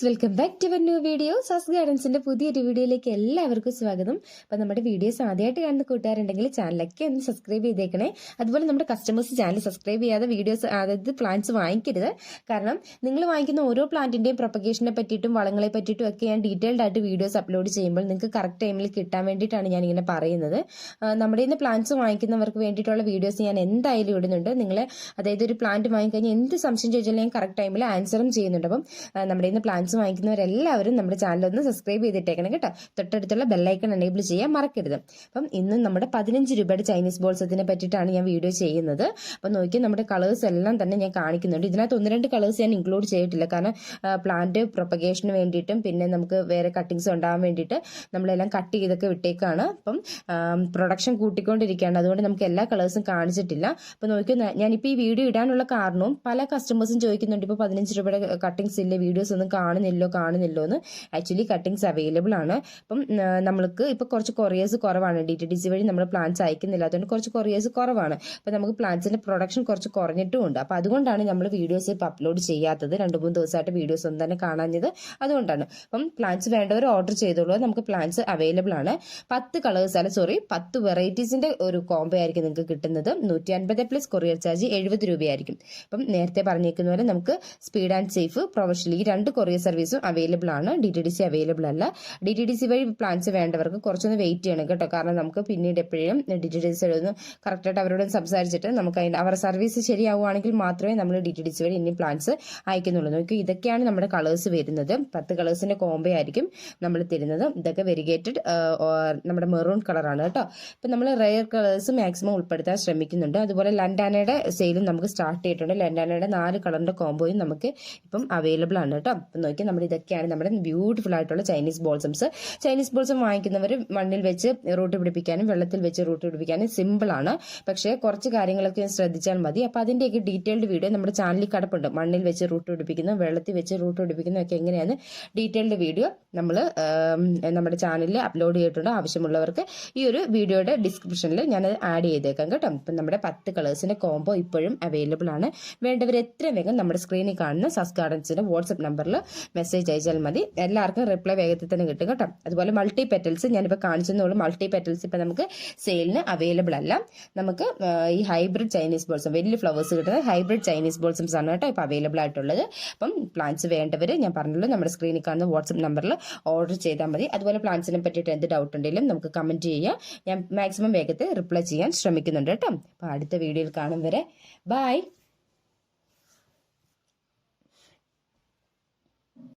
Welcome back to new video. സാസ് ഗാർഡൻസിന്റെ പുതിയൊരു വീഡിയോയിലേക്ക് എല്ലാവർക്കും സ്വാഗതം. അപ്പം നമ്മുടെ വീഡിയോസ് ആദ്യമായിട്ട് കാണുന്ന കൂട്ടുകാരുണ്ടെങ്കിൽ ചാനലൊക്കെ ഒന്ന് സബ്സ്ക്രൈബ് ചെയ്തേക്കണേ. അതുപോലെ നമ്മുടെ കസ്റ്റമേഴ്സ് ചാനൽ സബ്സ്ക്രൈബ് ചെയ്യാതെ വീഡിയോസ്, അതായത് പ്ലാന്റ്സ് വാങ്ങിക്കരുത്. കാരണം നിങ്ങൾ വാങ്ങിക്കുന്ന ഓരോ പ്ലാന്റിന്റെയും പ്രൊപ്പഗേഷനെ പറ്റിയിട്ടും വളങ്ങളെ പറ്റിയിട്ടും ഒക്കെ ഞാൻ ഡീറ്റെയിൽഡ് ആയിട്ട് വീഡിയോസ് അപ്ലോഡ് ചെയ്യുമ്പോൾ നിങ്ങൾക്ക് കറക്റ്റ് ടൈമിൽ കിട്ടാൻ വേണ്ടിയിട്ടാണ് ഞാൻ ഇങ്ങനെ പറയുന്നത്. നമ്മുടെ ഇന്ന് പ്ലാന്റ്സ് വാങ്ങിക്കുന്നവർക്ക് വേണ്ടിയിട്ടുള്ള വീഡിയോസ് ഞാൻ എന്തായാലും ഇടുന്നുണ്ട്. നിങ്ങൾ അതായത് ഒരു പ്ലാന്റ് വാങ്ങിക്കഴിഞ്ഞാൽ എന്ത് സംശയം ചോദിച്ചാലും ഞാൻ കറക്റ്റ് ടൈമിൽ ആൻസറും ചെയ്യുന്നുണ്ട്. അപ്പം നമ്മുടെ ഇന്ന് പ്ലാന്റ്സ് വാങ്ങിക്കുന്നവരെല്ലാവരും നമ്മുടെ ചാനൽ ഒന്ന് സബ്സ്ക്രൈബ് ചെയ്തിട്ടേക്കണം കേട്ടോ. തൊട്ടടുത്തുള്ള ബെല്ലൈക്കൺ എനേബിൾ ചെയ്യാൻ മറക്കരുത്. അപ്പം ഇന്ന് നമ്മുടെ 15 രൂപയുടെ ചൈനീസ് ബോൾസത്തിനെ പറ്റിയിട്ടാണ് ഞാൻ വീഡിയോ ചെയ്യുന്നത്. അപ്പം നോക്കി നമ്മുടെ കളേഴ്സ് എല്ലാം തന്നെ ഞാൻ കാണിക്കുന്നുണ്ട്. ഇതിനകത്ത് 1-2 കളേഴ്സ് ഞാൻ ഇൻക്ലൂഡ് ചെയ്തിട്ടില്ല. കാരണം പ്ലാന്റ് പ്രൊപ്പഗേഷന് വേണ്ടിയിട്ടും പിന്നെ നമുക്ക് വേറെ കട്ടിങ്സ് ഉണ്ടാകാൻ വേണ്ടിയിട്ട് നമ്മളെല്ലാം കട്ട് ചെയ്തൊക്കെ വിട്ടേക്കാണ്. അപ്പം പ്രൊഡക്ഷൻ കൂട്ടിക്കൊണ്ടിരിക്കുകയാണ്. അതുകൊണ്ട് നമുക്ക് എല്ലാ കളേഴ്സും കാണിച്ചിട്ടില്ല. അപ്പം നോക്കി ഞാനിപ്പോൾ ഈ വീഡിയോ ഇടാനുള്ള കാരണവും പല കസ്റ്റമേഴ്സും ചോദിക്കുന്നുണ്ട്, ഇപ്പോൾ 15 രൂപയുടെ കട്ടിങ്സ് ഇല്ലേ, വീഡിയോസ് ഒന്നും കാണുന്നില്ലോ എന്ന്. ആക്ച്വലി കട്ടിങ്സ് അവൈലബിൾ ആണ്. അപ്പം നമ്മൾക്ക് ഇപ്പോൾ കുറച്ച് കൊറിയേഴ്സ് കുറവാണ്. DTDC വഴി നമ്മൾ പ്ലാന്റ്സ് അയക്കുന്നില്ല, അതുകൊണ്ട് കുറച്ച് കൊറിയേഴ്സ് കുറവാണ്. അപ്പം നമുക്ക് പ്ലാന്റ്സിന്റെ പ്രൊഡക്ഷൻ കുറച്ച് കുറഞ്ഞിട്ടുമുണ്ട്. അപ്പം അതുകൊണ്ടാണ് നമ്മൾ വീഡിയോസ് ഇപ്പോൾ അപ്ലോഡ് ചെയ്യാത്തത്. 2-3 ദിവസമായിട്ട് വീഡിയോസ് ഒന്നും തന്നെ കാണാഞ്ഞത് അതുകൊണ്ടാണ്. അപ്പം പ്ലാന്റ്സ് വേണ്ടവർ ഓർഡർ ചെയ്തോളൂ. നമുക്ക് പ്ലാന്റ്സ് അവൈലബിൾ ആണ്. 10 വെറൈറ്റീസിന്റെ ഒരു കോംബോ ആയിരിക്കും നിങ്ങൾക്ക് കിട്ടുന്നത്. 150 പ്ലസ് കൊറിയർ ചാർജ് 70 രൂപയായിരിക്കും. അപ്പം നേരത്തെ പറഞ്ഞേക്കുന്ന പോലെ നമുക്ക് സ്പീഡ് ആൻഡ് സേഫ്, പ്രൊഫഷണൽ ഈ 2 കൊറിയർ സർവീസും അവൈലബിൾ ആണ്. DTDC അവൈലബിൾ അല്ല. DTDC വഴി പ്ലാൻസ് വേണ്ടവർക്ക് കുറച്ചൊന്ന് വെയിറ്റ് ചെയ്യണം കേട്ടോ. കാരണം നമുക്ക് പിന്നീട് എപ്പോഴും DTDC ഒന്ന് കറക്റ്റായിട്ട് അവരോട് സംസാരിച്ചിട്ട് നമുക്ക് അവരുടെ സർവീസ് ശരിയാവുകയാണെങ്കിൽ മാത്രമേ നമ്മൾ DTDC വഴി ഇനി പ്ലാൻസ് അയക്കുന്നുള്ളൂ. നോക്കി, ഇതൊക്കെയാണ് നമ്മുടെ കളേഴ്സ് വരുന്നത്. 10 കളേഴ്സിന്റെ കോംബോ ആയിരിക്കും നമ്മൾ തരുന്നത്. ഇതൊക്കെ വെരിഗേറ്റഡ് നമ്മുടെ മെറൂൺ കളറാണ് കേട്ടോ. ഇപ്പം നമ്മൾ റെയർ കളേഴ്സ് മാക്സിമം ഉൾപ്പെടുത്താൻ ശ്രമിക്കുന്നുണ്ട്. അതുപോലെ ലൻഡാനയുടെ സെയിലും നമുക്ക് സ്റ്റാർട്ട് ചെയ്തിട്ടുണ്ട്. ലൻഡാനയുടെ 4 കളറിന്റെ കോംബോയും നമുക്ക് ഇപ്പം അവൈലബിൾ ആണ് കേട്ടോ. അപ്പം നോക്കി, നമ്മുടെ ഇതൊക്കെയാണ് നമ്മുടെ ബ്യൂട്ടിഫുൾ ആയിട്ടുള്ള ചൈനീസ് ബോൾസംസ്. ചൈനീസ് ബോൾസം വാങ്ങിക്കുന്നവർ മണ്ണിൽ വെച്ച് റൂട്ട് പിടിപ്പിക്കാനും വെള്ളത്തിൽ വെച്ച് റൂട്ട് പിടിപ്പിക്കാനും സിമ്പിൾ ആണ്. പക്ഷേ കുറച്ച് കാര്യങ്ങളൊക്കെ ശ്രദ്ധിച്ചാൽ മതി. അപ്പം അതിൻ്റെയൊക്കെ ഡീറ്റെയിൽഡ് വീഡിയോ നമ്മുടെ ചാനലിൽ കിടപ്പുണ്ട്. മണ്ണിൽ വെച്ച് റൂട്ട് പിടിപ്പിക്കുന്നു, വെള്ളത്തിൽ വെച്ച് റൂട്ട് പിടിപ്പിക്കുന്നു ഒക്കെ എങ്ങനെയാണ് ഡീറ്റെയിൽഡ് വീഡിയോ നമ്മൾ നമ്മുടെ ചാനലിൽ അപ്ലോഡ് ചെയ്തിട്ടുണ്ട്. ആവശ്യമുള്ളവർക്ക് ഈ ഒരു വീഡിയോയുടെ ഡിസ്ക്രിപ്ഷനിൽ ഞാൻ ആഡ് ചെയ്തേക്കാം കേട്ടോ. അപ്പം നമ്മുടെ 10 കളേഴ്സിന്റെ കോംബോ ഇപ്പോഴും അവൈലബിൾ ആണ്. വേണ്ടവർ എത്രയും വേഗം നമ്മുടെ സ്ക്രീനിൽ കാണുന്ന സാസ് ഗാർഡൻസിന്റെ വാട്സ്ആപ്പ് നമ്പറിൽ മെസ്സേജ് അയച്ചാൽ മതി. എല്ലാവർക്കും റിപ്ലൈ വേഗത്തിൽ തന്നെ കിട്ടും കേട്ടോ. അതുപോലെ മൾട്ടി പെറ്റൽസ് ഞാനിപ്പോൾ കാണിച്ചെന്നുള്ളൂ. മൾട്ടി പെറ്റൽസ് ഇപ്പം നമുക്ക് സെയിലിന് അവൈലബിൾ അല്ല. നമുക്ക് ഈ ഹൈബ്രിഡ് ചൈനീസ് ബോൾസം, വലിയ ഫ്ലവേഴ്സ് കിട്ടുന്ന ഹൈബ്രിഡ് ചൈനീസ് ബോൾസംസ് ആണ് കേട്ടോ ഇപ്പോൾ അവൈലബിൾ ആയിട്ടുള്ളത്. അപ്പം പ്ലാന്റ്സ് വേണ്ടവർ ഞാൻ പറഞ്ഞല്ലോ നമ്മുടെ സ്ക്രീനിൽ കാണുന്ന വാട്സ്ആപ്പ് നമ്പറിൽ ഓർഡർ ചെയ്താൽ മതി. അതുപോലെ പ്ലാന്റ്സിനെ പറ്റിയിട്ട് എന്ത് ഡൗട്ട് ഉണ്ടെങ്കിലും നമുക്ക് കമന്റ് ചെയ്യുക. ഞാൻ മാക്സിമം വേഗത്തിൽ റിപ്ലൈ ചെയ്യാൻ ശ്രമിക്കുന്നുണ്ട് കേട്ടോ. അപ്പോൾ അടുത്ത വീഡിയോയിൽ കാണും വരെ ബൈ.